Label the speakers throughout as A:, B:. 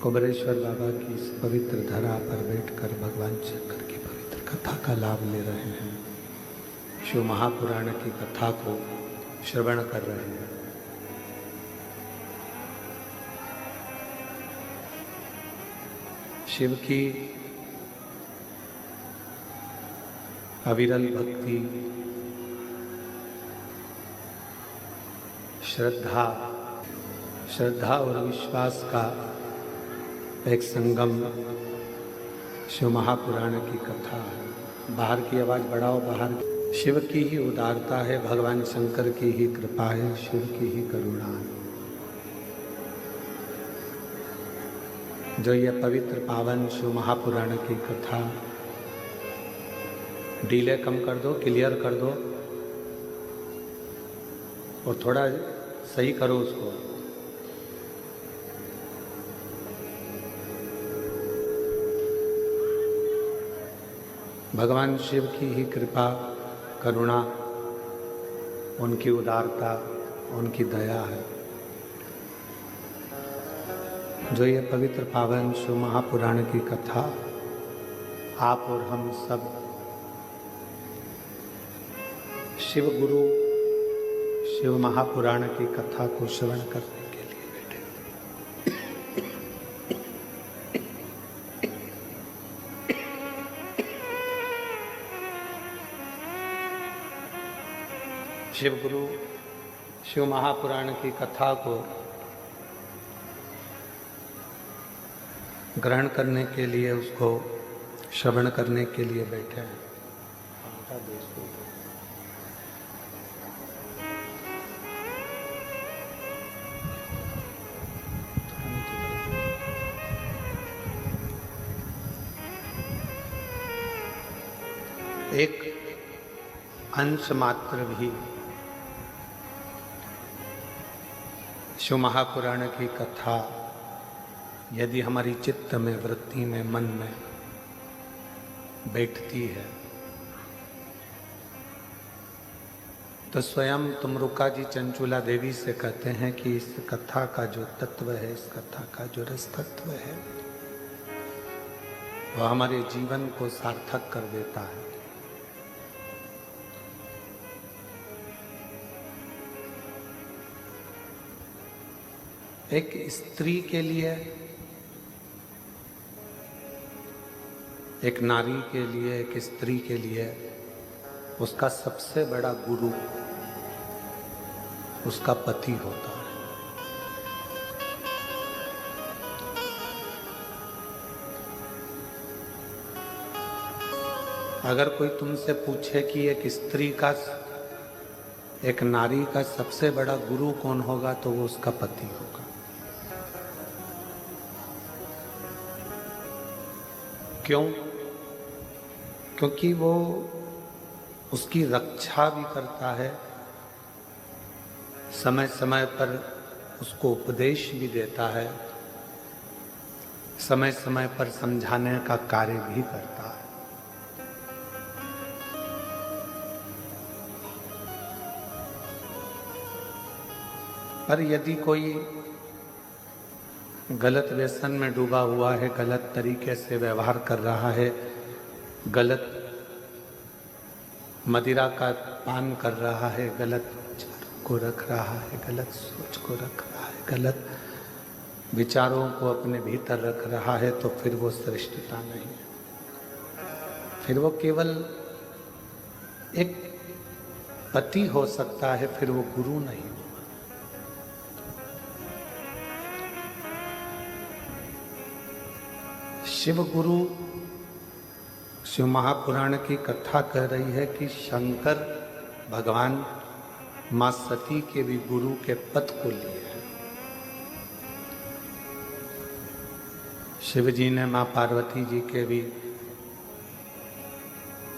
A: कुबरेश्वर बाबा की इस पवित्र धरा पर बैठकर भगवान शंकर की पवित्र कथा का लाभ ले रहे हैं। शिव महापुराण की कथा को श्रवण कर रहे हैं। शिव की अविरल भक्ति, श्रद्धा और विश्वास का एक संगम शिव महापुराण की कथा है। बाहर की आवाज बढ़ाओ। बाहर शिव की ही उदारता है, भगवान शंकर की ही कृपा है, शिव की ही करुणा है। जो ये पवित्र पावन शिव महापुराण की कथा, डीले कम कर दो, क्लियर कर दो और थोड़ा सही करो उसको। भगवान शिव की ही कृपा, करुणा, उनकी उदारता, उनकी दया है। जो ये पवित्र पावन शिव महापुराण की कथा आप और हम सब शिव गुरु शिव महापुराण की कथा को श्रवण करने के लिए बैठे। शिव गुरु शिव महापुराण की कथा को ग्रहण करने के लिए, उसको श्रवण करने के लिए बैठे हैं। एक अंश मात्र भी शिव महापुराण की कथा यदि हमारी चित्त में, वृत्ति में, मन में बैठती है तो स्वयं तुमरुका जी चंचूला देवी से कहते हैं कि इस कथा का जो तत्व है, इस कथा का जो रस तत्व है, वह हमारे जीवन को सार्थक कर देता है। एक स्त्री के लिए, एक नारी के लिए, एक स्त्री के लिए उसका सबसे बड़ा गुरु उसका पति होता है। अगर कोई तुमसे पूछे कि एक स्त्री का, एक नारी का सबसे बड़ा गुरु कौन होगा, तो वो उसका पति होगा। क्यों? क्योंकि वो उसकी रक्षा भी करता है, समय समय पर उसको उपदेश भी देता है, समय समय पर समझाने का कार्य भी करता है। पर यदि कोई गलत व्यसन में डूबा हुआ है, गलत तरीके से व्यवहार कर रहा है, गलत मदिरा का पान कर रहा है, गलत विचारों को रख रहा है, गलत सोच को रख रहा है, गलत विचारों को अपने भीतर रख रहा है, तो फिर वो श्रेष्ठता नहीं है। फिर वो केवल एक पति हो सकता है, फिर वो गुरु नहीं। शिव गुरु शिव महापुराण की कथा कह रही है कि शंकर भगवान मां सती के भी गुरु के पद को लिए हैं। शिव जी ने मां पार्वती जी के भी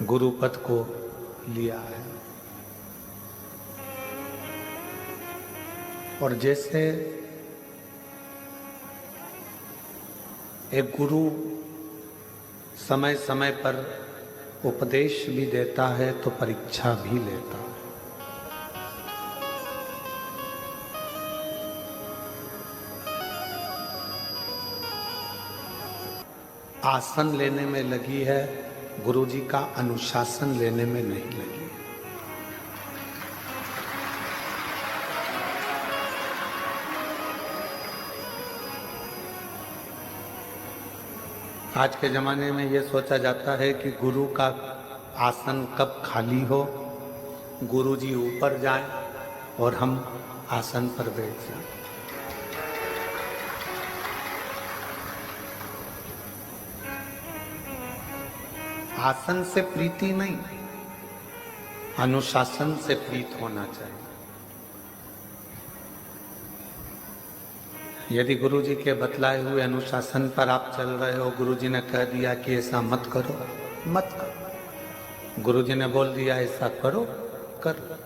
A: गुरु पद को लिया है। और जैसे एक गुरु समय समय पर उपदेश भी देता है तो परीक्षा भी लेता है। आसन लेने में लगी है, गुरुजी का अनुशासन लेने में नहीं लगी। आज के ज़माने में ये सोचा जाता है कि गुरु का आसन कब खाली हो, गुरुजी ऊपर जाए और हम आसन पर बैठ जाएं। आसन से प्रीति नहीं, अनुशासन से प्रीत होना चाहिए। यदि गुरुजी के बतलाए हुए अनुशासन पर आप चल रहे हो, गुरुजी ने कह दिया कि ऐसा मत करो, मत करो। गुरुजी ने बोल दिया ऐसा करो, करो।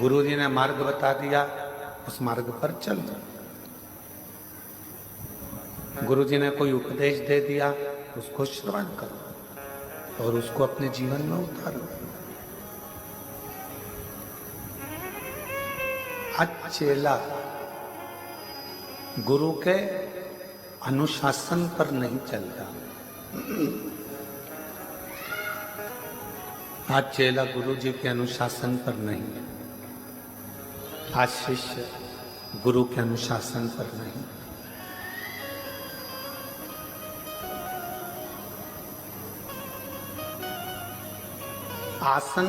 A: गुरुजी ने मार्ग बता दिया, उस मार्ग पर चल। गुरुजी ने कोई उपदेश दे दिया, उसको श्रवण करो और उसको अपने जीवन में उतारो। आज चेला गुरु के अनुशासन पर नहीं चलता। आज चेला गुरु जी के अनुशासन पर नहीं, आज शिष्य गुरु के अनुशासन पर नहीं। आसन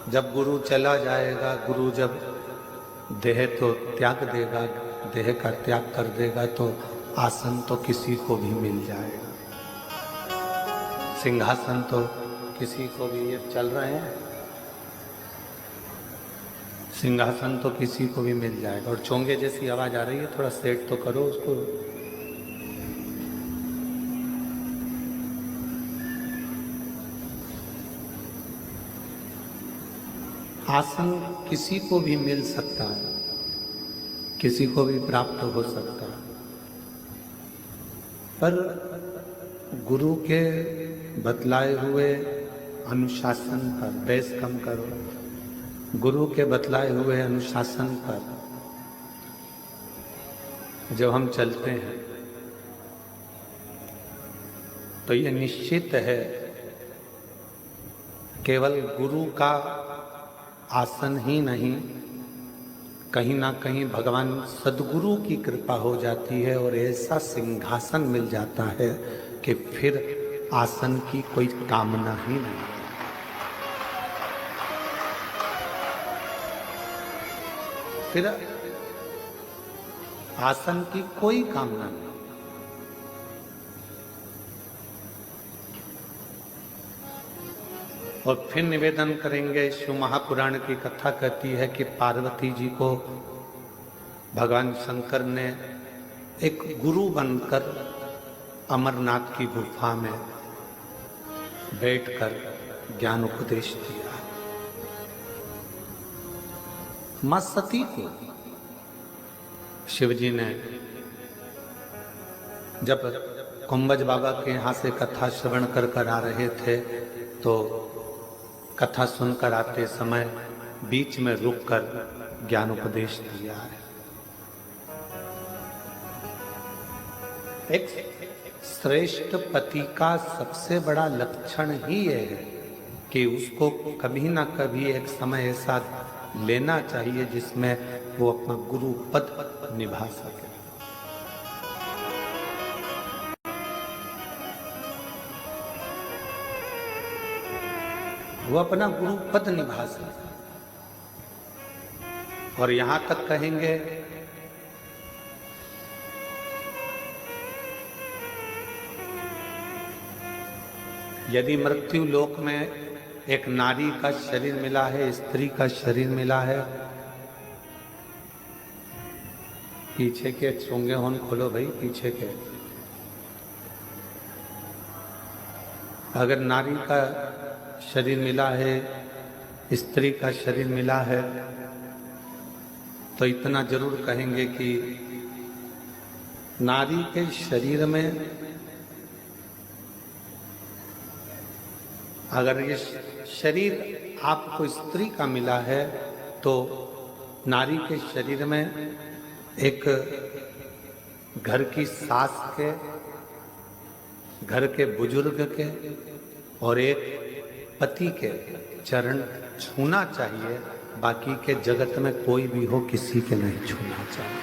A: जब गुरु चला जाएगा, गुरु जब देह तो त्याग देगा, देह का त्याग कर देगा, तो आसन तो किसी को भी मिल जाएगा। सिंहासन तो किसी को भी, ये चल रहे हैं, सिंहासन तो किसी को भी मिल जाएगा। और चोंगे जैसी आवाज आ रही है, थोड़ा सेट तो करो उसको। आसन किसी को भी मिल सकता है, किसी को भी प्राप्त हो सकता है, पर गुरु के बतलाए हुए अनुशासन पर, बेस कम करो, गुरु के बतलाए हुए अनुशासन पर जब हम चलते हैं तो ये निश्चित है केवल गुरु का आसन ही नहीं, कहीं ना कहीं भगवान सद्गुरु की कृपा हो जाती है और ऐसा सिंहासन मिल जाता है कि फिर आसन की कोई कामना ही नहीं। फिर आसन की कोई कामना नहीं। और फिर निवेदन करेंगे, शिव महापुराण की कथा कहती है कि पार्वती जी को भगवान शंकर ने एक गुरु बनकर अमरनाथ की गुफा में बैठकर ज्ञान उपदेश दिया। मां सती को शिव जी ने जब कुंभज बाबा के यहाँ से कथा श्रवण कर आ रहे थे, तो कथा सुनकर आते समय बीच में रुककर ज्ञान उपदेश दिया है। एक श्रेष्ठ पति का सबसे बड़ा लक्षण ही ये है कि उसको कभी ना कभी एक समय ऐसा लेना चाहिए जिसमें वो अपना गुरु पद निभा सके। वो अपना गुरु पद निभा सके। और यहां तक कहेंगे यदि मृत्यु लोक में एक नारी का शरीर मिला है, स्त्री का शरीर मिला है, पीछे के चोंगे होन खोलो भाई, पीछे के। अगर नारी का शरीर मिला है, स्त्री का शरीर मिला है, तो इतना जरूर कहेंगे कि नारी के शरीर में अगर ये शरीर आपको स्त्री का मिला है तो नारी के शरीर में एक घर की सास के, घर के बुजुर्ग के और एक पति के चरण छूना चाहिए। बाकी के जगत में कोई भी हो, किसी के नहीं छूना चाहिए।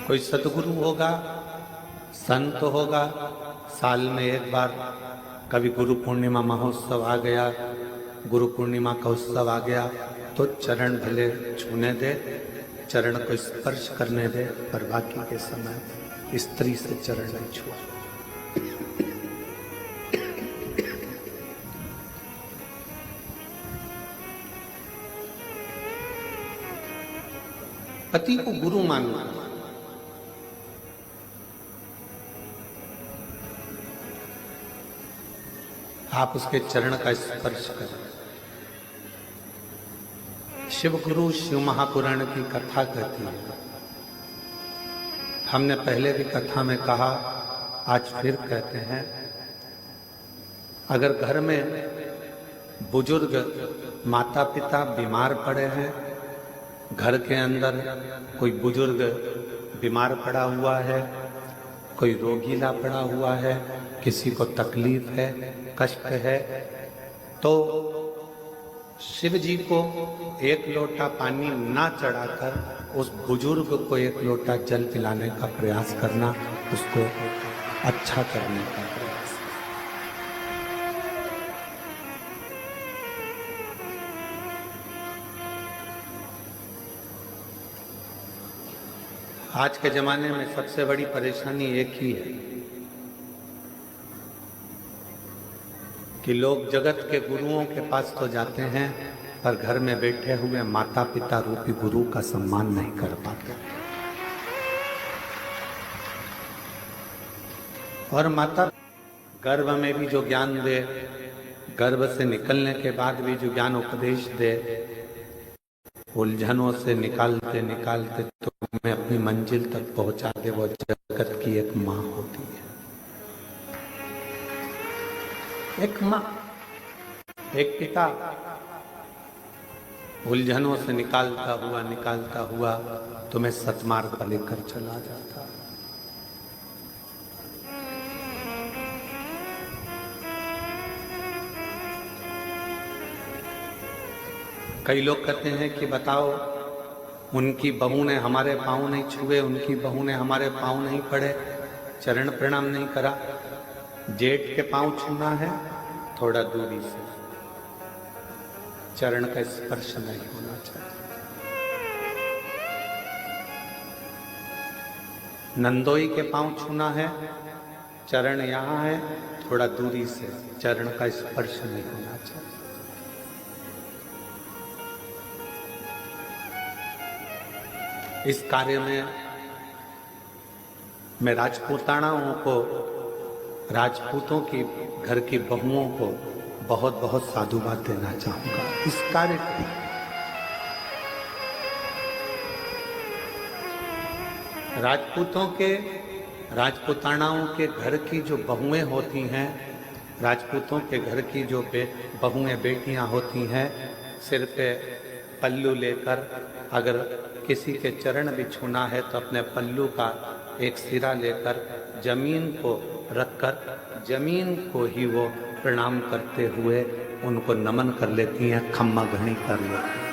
A: कोई सतगुरु होगा, संत होगा, साल में एक बार कभी गुरु पूर्णिमा महोत्सव आ गया, गुरु पूर्णिमा का उत्सव आ गया, तो चरण भले छूने दे, चरण को स्पर्श करने दे, पर बाकी के समय स्त्री से चरण नहीं छुआ। पति को गुरु मानना, आप उसके चरण का स्पर्श करें। शिव गुरु शिव महापुराण की कथा कहती है। हमने पहले भी कथा में कहा, आज फिर कहते हैं, अगर घर में बुजुर्ग माता पिता बीमार पड़े हैं, घर के अंदर कोई बुजुर्ग बीमार पड़ा हुआ है, कोई रोगीला पड़ा हुआ है, किसी को तकलीफ है, कष्ट है, तो शिव जी को एक लोटा पानी ना चढ़ाकर उस बुजुर्ग को एक लोटा जल पिलाने का प्रयास करना, उसको अच्छा करने का प्रयास। आज के जमाने में सबसे बड़ी परेशानी एक ही है कि लोग जगत के गुरुओं के पास तो जाते हैं, पर घर में बैठे हुए माता पिता रूपी गुरु का सम्मान नहीं कर पाते। और माता गर्भ में भी जो ज्ञान दे, गर्भ से निकलने के बाद भी जो ज्ञान उपदेश दे, उलझनों से निकालते निकालते तुम्हें अपनी मंजिल तक पहुंचा दे, वो जगत की एक माँ होती है। एक माँ, एक पिता उलझनों से निकालता हुआ तुम्हें सतमार्ग पर लेकर चला जाता। कई लोग कहते हैं कि बताओ, उनकी बहू ने हमारे पाँव नहीं छुए, उनकी बहू ने हमारे पाँव नहीं पड़े, चरण प्रणाम नहीं करा। जेठ के पाँव छूना है, थोड़ा दूरी से, चरण का स्पर्श नहीं होना चाहिए। नंदोई के पाँव छूना है, चरण यहाँ है, थोड़ा दूरी से, चरण का स्पर्श नहीं होना चाहिए। इस कार्य में मैं राजपूतानाओं को, राजपूतों की घर की बहुओं को बहुत बहुत साधुवाद देना चाहूंगा। इस कार्य को राजपूतों के, राजपूतानाओं के घर की जो बहुएं होती हैं, राजपूतों के घर की जो बहुएं बेटियां होती हैं, सिर पे पल्लू लेकर अगर किसी के चरण भी छूना है तो अपने पल्लू का एक सिरा लेकर जमीन को रखकर जमीन को ही वो प्रणाम करते हुए उनको नमन कर लेती हैं, खम्मा घड़ी कर लेती हैं।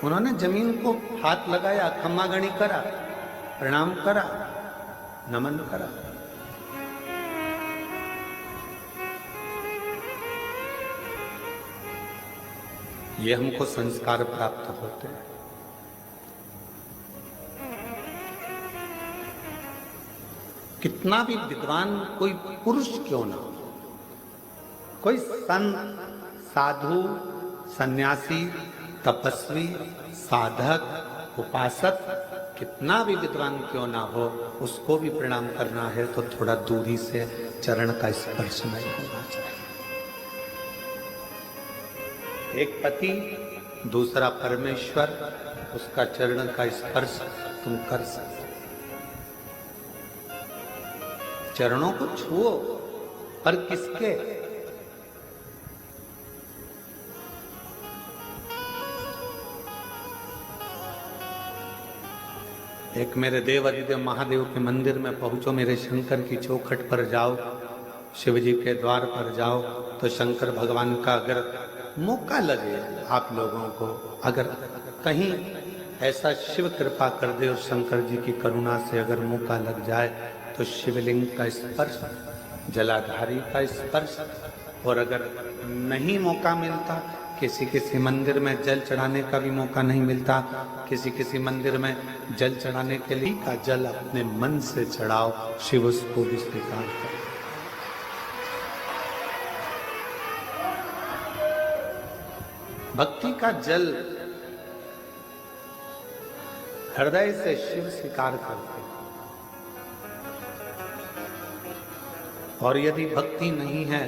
A: उन्होंने जमीन को हाथ लगाया, खम्मा घड़ी करा, प्रणाम करा, नमन करा। ये हमको संस्कार प्राप्त होते हैं। कितना भी विद्वान कोई पुरुष क्यों ना हो, कोई संत, साधु, सन्यासी, तपस्वी, साधक, उपासक, कितना भी विद्वान क्यों ना हो, उसको भी प्रणाम करना है तो थोड़ा दूरी से चरण का स्पर्श नहीं होना चाहिए। एक पति, दूसरा परमेश्वर, उसका चरण का स्पर्श तुम कर सकते। चरणों को छुओ, पर किसके? एक मेरे देव अधिदेव महादेव के मंदिर में पहुंचो, मेरे शंकर की चौखट पर जाओ, शिव जी के द्वार पर जाओ, तो शंकर भगवान का अगर मौका लगे आप लोगों को, अगर कहीं ऐसा शिव कृपा कर दे और शंकर जी की करुणा से अगर मौका लग जाए, तो शिवलिंग का स्पर्श, जलाधारी का स्पर्श, और अगर नहीं मौका मिलता, किसी किसी मंदिर में जल चढ़ाने का भी मौका नहीं मिलता, किसी किसी मंदिर में जल चढ़ाने के लिए का जल अपने मन से चढ़ाओ, शिव उसको भी स्वीकार करे। भक्ति का जल हृदय से शिव स्वीकार करते, और यदि भक्ति नहीं है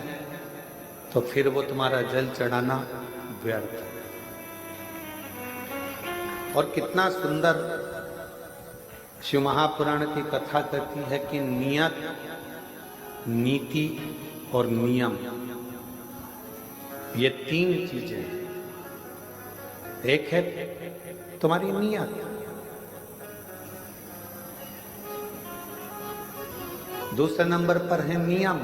A: तो फिर वो तुम्हारा जल चढ़ाना व्यर्थ है। और कितना सुंदर शिव महापुराण की कथा कहती है कि नियत, नीति और नियम, ये तीन चीजें हैं। एक है तुम्हारी नियत, दूसरे नंबर पर है नियम,